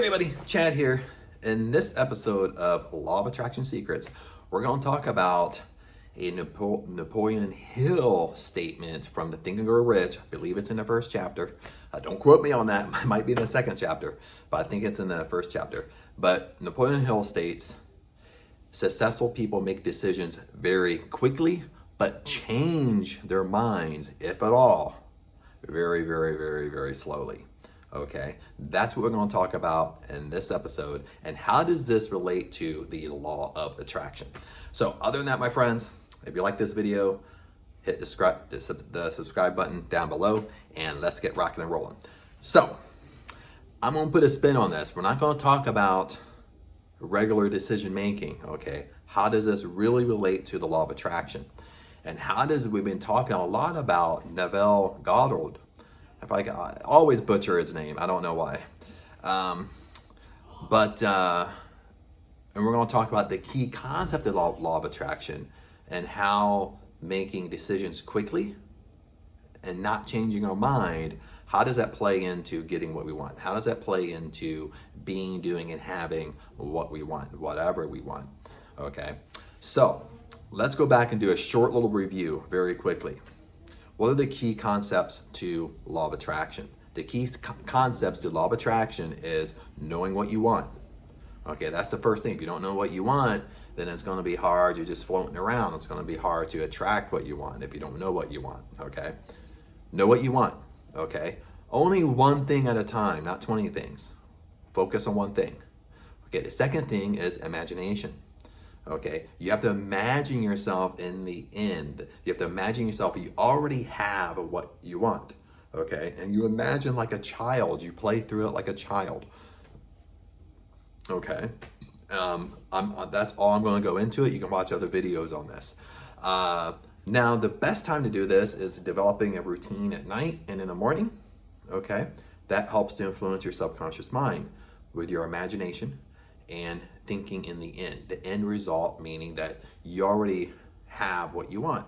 everybody, Chad here. In this episode of Law of Attraction Secrets, we're going to talk about a Napoleon Hill statement from the Think and Grow Rich. I believe it's in the first chapter. Don't quote me on that. It might be in the second chapter, but I think it's in the first chapter. But Napoleon Hill states, successful people make decisions very quickly, but change their minds, if at all, very, very, very, very slowly. Okay, that's what we're going to talk about in this episode. And how does this relate to the law of attraction? So other than that, my friends, if you like this video, hit the subscribe button down below and let's get rocking and rolling. So I'm going to put a spin on this. We're not going to talk about regular decision making. Okay, how does this really relate to the law of attraction? And how does, we've been talking a lot about Neville Goddard. If I always butcher his name, I don't know why. And we're going to talk about the key concept of the law of attraction and how making decisions quickly and not changing our mind, how does that play into getting what we want? How does that play into being, doing, and having what we want, whatever we want? Okay, so let's go back and do a short little review very quickly. What are the key concepts to law of attraction? The key concepts to law of attraction is knowing what you want. Okay, that's the first thing. If you don't know what you want, then it's going to be hard. You're just floating around. It's going to be hard to attract what you want if you don't know what you want. Okay, know what you want. Okay, only one thing at a time, not 20 things. Focus on one thing. Okay, the second thing is imagination. Okay, you have to imagine yourself in the end. You have to imagine yourself, you already have what you want. Okay, and you imagine like a child, you play through it like a child. Okay, that's all I'm going to go into it. You can watch other videos on this. Now, the best time to do this is developing a routine at night and in the morning. Okay, that helps to influence your subconscious mind with your imagination and thinking in the end. The end result meaning that you already have what you want.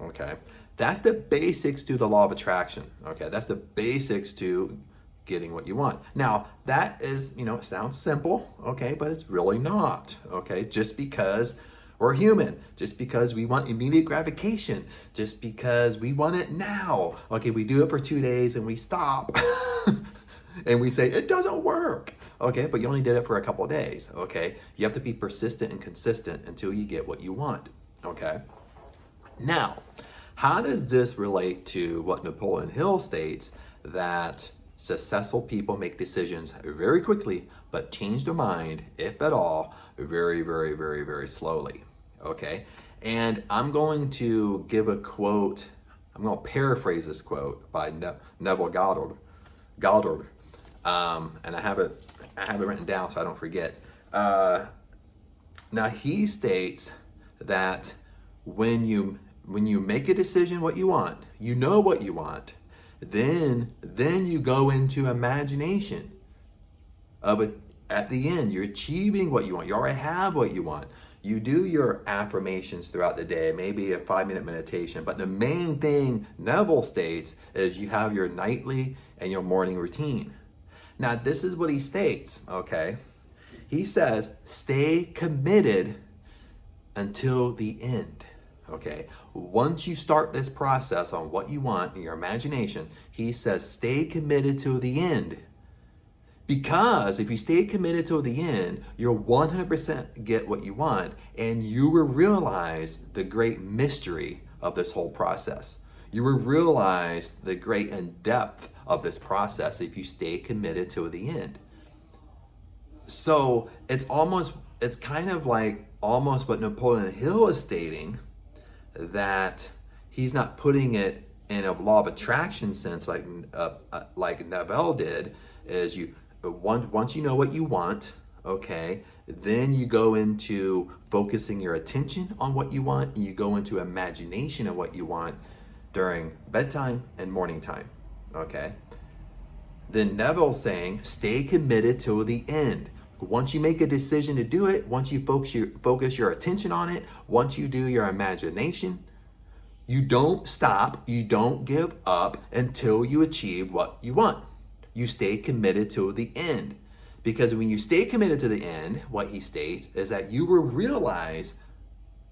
Okay, that's the basics to the law of attraction. Okay, that's the basics to getting what you want. Now, that is, it sounds simple, okay, but it's really not. Okay, just because we're human, just because we want immediate gratification, just because we want it now. Okay, we do it for 2 days and we stop and we say it doesn't work. Okay, but you only did it for a couple of days. Okay, you have to be persistent and consistent until you get what you want. Okay, now, how does this relate to what Napoleon Hill states, that successful people make decisions very quickly, but change their mind, if at all, very, very, very, very slowly. Okay, and I'm going to give a quote. I'm going to paraphrase this quote by Neville Goddard, and I have it written down so I don't forget. Now he states that when you make a decision what you want, you know what you want, then you go into imagination of it. At the end, you're achieving what you want. You already have what you want. You do your affirmations throughout the day, maybe a 5-minute meditation, but the main thing Neville states is you have your nightly and your morning routine. Now, this is what he states, okay? He says, stay committed until the end, okay? Once you start this process on what you want in your imagination, he says, stay committed till the end. Because if you stay committed till the end, you'll 100% get what you want, and you will realize the great mystery of this whole process. You will realize the great in-depth of this process if you stay committed till the end. So it's kind of like almost what Napoleon Hill is stating, that he's not putting it in a law of attraction sense like Neville did, is once you know what you want, okay, then you go into focusing your attention on what you want, and you go into imagination of what you want during bedtime and morning time. Okay. Then Neville's saying, stay committed till the end. Once you make a decision to do it, once you focus your attention on it, once you do your imagination, you don't stop, you don't give up until you achieve what you want. You stay committed till the end. Because when you stay committed to the end, what he states is that you will realize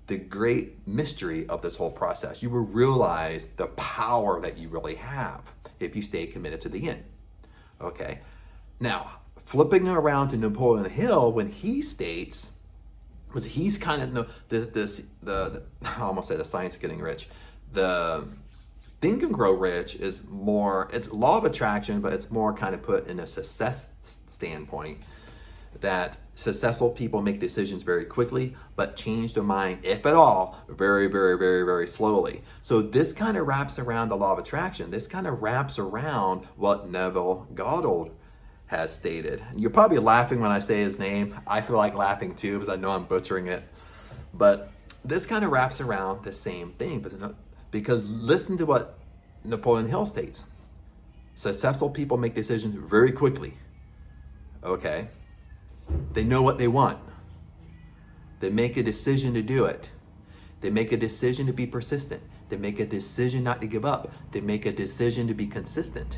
the great mystery of this whole process. You will realize the power that you really have if you stay committed to the end. Okay. Now, flipping around to Napoleon Hill, when he states, was he's kind of the I almost said the science of getting rich. The Think and Grow Rich is more, it's law of attraction, but it's more kind of put in a success standpoint, that successful people make decisions very quickly, but change their mind, if at all, very, very, very, very slowly. So this kind of wraps around the law of attraction. This kind of wraps around what Neville Goddard has stated. And you're probably laughing when I say his name. I feel like laughing too, because I know I'm butchering it. But this kind of wraps around the same thing, because listen to what Napoleon Hill states. Successful people make decisions very quickly. Okay? They know what they want. They make a decision to do it. They make a decision to be persistent. They make a decision not to give up. They make a decision to be consistent.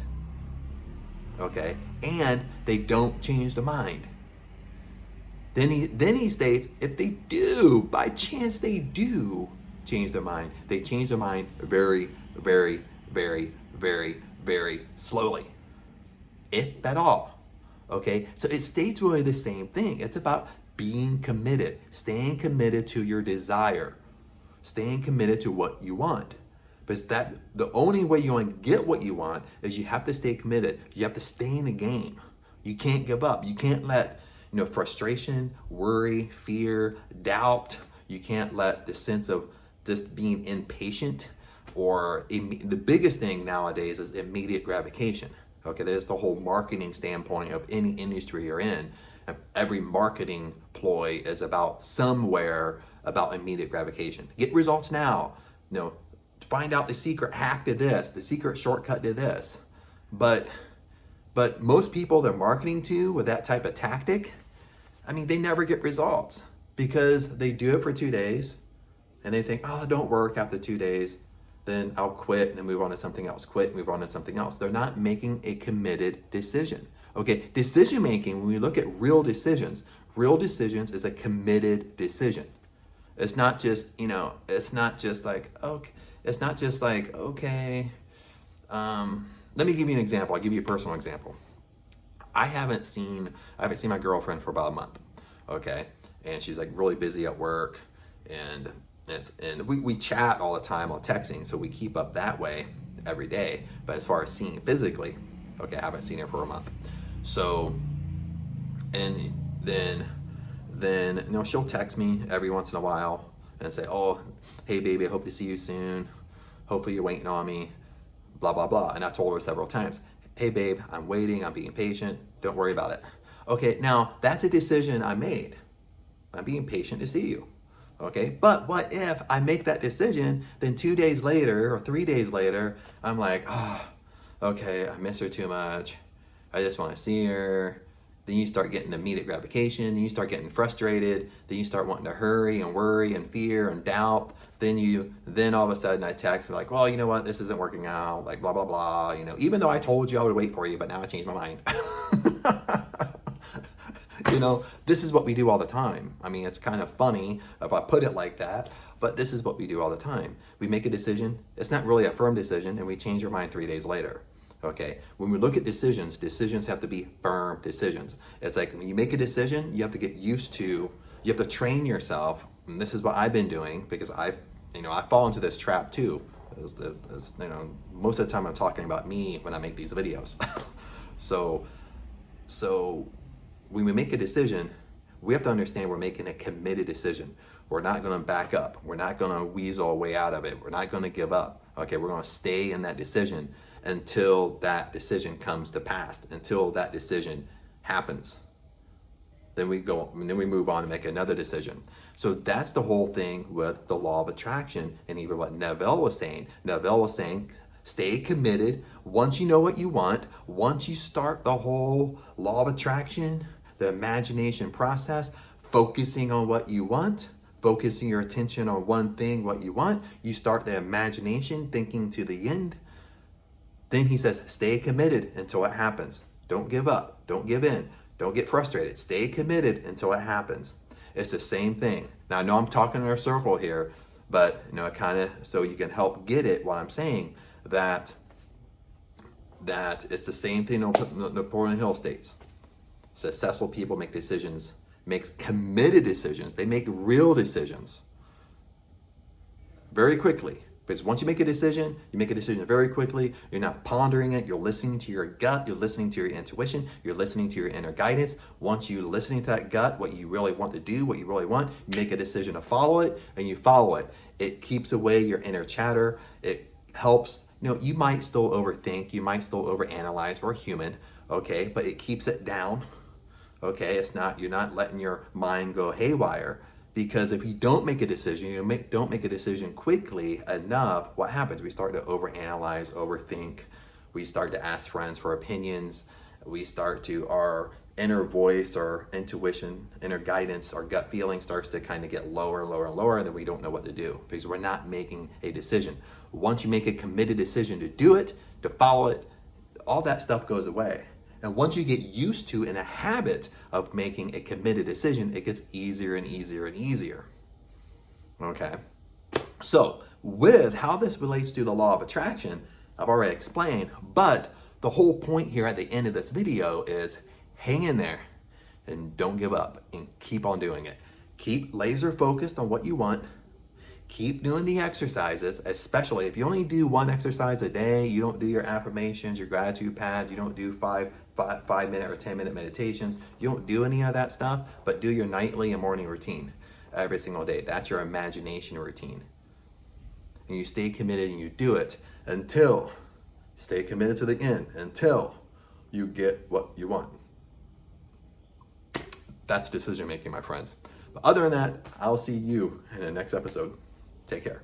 Okay? And they don't change their mind. Then he states, if they do, by chance they do change their mind, they change their mind very, very, very, very, very slowly, if at all. Okay, so it states really the same thing. It's about being committed, staying committed to your desire, staying committed to what you want. But that the only way you're going to get what you want is you have to stay committed. You have to stay in the game. You can't give up. You can't let frustration, worry, fear, doubt. You can't let the sense of just being impatient, or the biggest thing nowadays is immediate gratification. Okay, there's the whole marketing standpoint of any industry you're in. Every marketing ploy is about somewhere about immediate gratification. Get results now. Find out the secret hack to this, the secret shortcut to this. But most people they're marketing to with that type of tactic, they never get results, because they do it for 2 days and they think, oh, it don't work after 2 days. Then I'll quit and then move on to something else. Quit, move on to something else. They're not making a committed decision. Okay, decision making, when we look at real decisions is a committed decision. It's not just, it's not just like, okay, let me give you an example. I'll give you a personal example. I haven't seen my girlfriend for about a month. Okay, and she's like really busy at work, and we chat all the time on texting, so we keep up that way every day. But as far as seeing physically, okay, I haven't seen her for a month. So, and then she'll text me every once in a while and say, oh, hey baby, I hope to see you soon. Hopefully you're waiting on me, blah, blah, blah. And I told her several times, hey babe, I'm waiting, I'm being patient, don't worry about it. Okay, now that's a decision I made. I'm being patient to see you. Okay, but what if I make that decision, then 2 days later or 3 days later, I'm like, okay, I miss her too much. I just want to see her. Then you start getting immediate gratification. Then you start getting frustrated. Then you start wanting to hurry and worry and fear and doubt. Then all of a sudden I text and like, well, you know what? This isn't working out. Like blah, blah, blah. Even though I told you I would wait for you, but now I changed my mind. This is what we do all the time. It's kind of funny if I put it like that, but this is what we do all the time. We make a decision. It's not really a firm decision, and we change our mind 3 days later. Okay, when we look at decisions have to be firm decisions. It's like when you make a decision, you have to get used to, you have to train yourself. And this is what I've been doing, because I fall into this trap too. Most of the time I'm talking about me when I make these videos. So when we make a decision, we have to understand we're making a committed decision. We're not going to back up. We're not going to weasel our way out of it. We're not going to give up. Okay, we're going to stay in that decision until that decision comes to pass, until that decision happens. Then we move on and make another decision. So that's the whole thing with the law of attraction, and even what Neville was saying. Neville was saying, stay committed. Once you know what you want, once you start the whole law of attraction, the imagination process, focusing on what you want, focusing your attention on one thing, what you want, you start the imagination, thinking to the end. Then he says, stay committed until it happens. Don't give up. Don't give in. Don't get frustrated. Stay committed until it happens. It's the same thing. Now, I know I'm talking in a circle here, but kind of so you can help get it. What I'm saying that it's the same thing Napoleon Hill states. Successful people make decisions, make committed decisions. They make real decisions very quickly. Because once you make a decision very quickly. You're not pondering it. You're listening to your gut. You're listening to your intuition. You're listening to your inner guidance. Once you're listening to that gut, what you really want to do, what you really want, you make a decision to follow it, and you follow it. It keeps away your inner chatter. It helps. You might still overthink. You might still overanalyze. We're human, okay? But it keeps it down, okay? You're not letting your mind go haywire. Because if you don't make a decision, don't make a decision quickly enough, what happens? We start to overanalyze, overthink. We start to ask friends for opinions. Our inner voice, our intuition, inner guidance, our gut feeling starts to kind of get lower, lower, and lower, and then we don't know what to do because we're not making a decision. Once you make a committed decision to do it, to follow it, all that stuff goes away. And once you get used to in a habit of making a committed decision, it gets easier and easier and easier. Okay? So, with how this relates to the law of attraction, I've already explained, but the whole point here at the end of this video is hang in there and don't give up and keep on doing it. Keep laser focused on what you want. Keep doing the exercises, especially if you only do one exercise a day, you don't do your affirmations, your gratitude pad, you don't do 5-minute or 10-minute meditations, you don't do any of that stuff, but do your nightly and morning routine every single day. That's your imagination routine. And you stay committed and you do it stay committed to the end, until you get what you want. That's decision making, my friends. But other than that, I'll see you in the next episode. Take care.